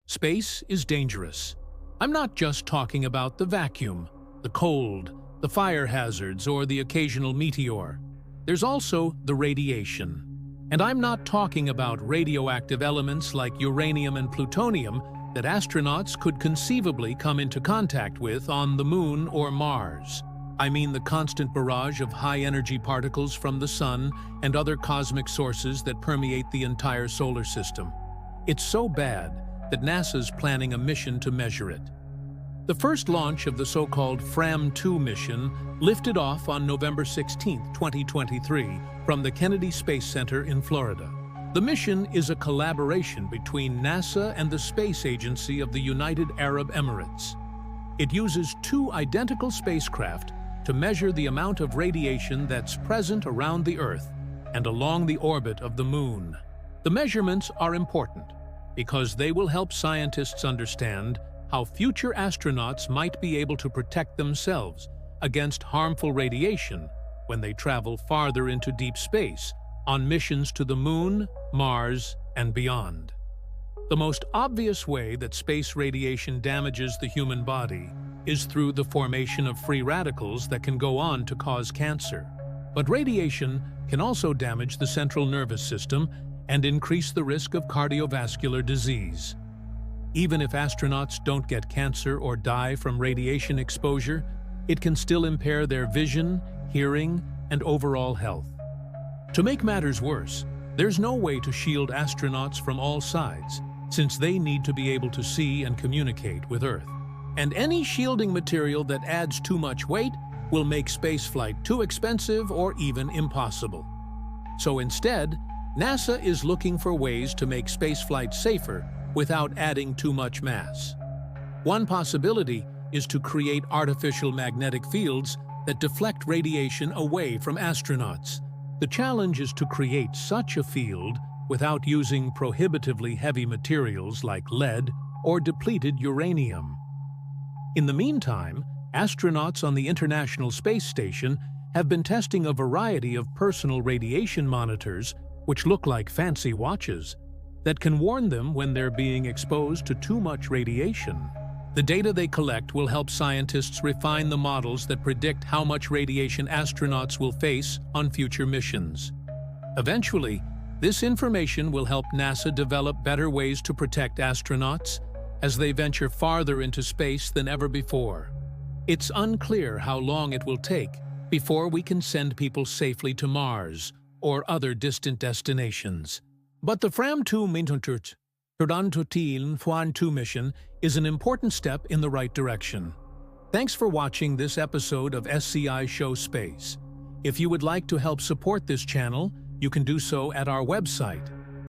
Space is dangerous. I'm not just talking about the vacuum, the cold, the fire hazards, or the occasional meteor. There's also the radiation. And I'm not talking about radioactive elements like uranium and plutonium that astronauts could conceivably come into contact with on the Moon or Mars. I mean the constant barrage of high-energy particles from the Sun and other cosmic sources that permeate the entire solar system. It's so bad that NASA's planning a mission to measure it. The first launch of the so-called FRAM2 mission lifted off on November 16, 2023, from the Kennedy Space Center in Florida. The mission is a collaboration between NASA and the Space Agency of the United Arab Emirates. It uses two identical spacecraft to measure the amount of radiation that's present around the Earth and along the orbit of the Moon. The measurements are important because they will help scientists understand how future astronauts might be able to protect themselves against harmful radiation when they travel farther into deep space on missions to the Moon, Mars, and beyond. The most obvious way that space radiation damages the human body is through the formation of free radicals that can go on to cause cancer. But radiation can also damage the central nervous system and increase the risk of cardiovascular disease. Even if astronauts don't get cancer or die from radiation exposure, it can still impair their vision, hearing, and overall health. To make matters worse, there's no way to shield astronauts from all sides, since they need to be able to see and communicate with Earth. And any shielding material that adds too much weight will make spaceflight too expensive or even impossible. So instead, NASA is looking for ways to make spaceflight safer without adding too much mass. One possibility is to create artificial magnetic fields that deflect radiation away from astronauts. The challenge is to create such a field without using prohibitively heavy materials like lead or depleted uranium. In the meantime, astronauts on the International Space Station have been testing a variety of personal radiation monitors, which look like fancy watches, that can warn them when they're being exposed to too much radiation. The data they collect will help scientists refine the models that predict how much radiation astronauts will face on future missions. Eventually, this information will help NASA develop better ways to protect astronauts as they venture farther into space than ever before. It's unclear how long it will take before we can send people safely to Mars or other distant destinations. But the FRAM2 Mission is an important step in the right direction. Thanks for watching this episode of SCI Show Space. If you would like to help support this channel, you can do so at our website,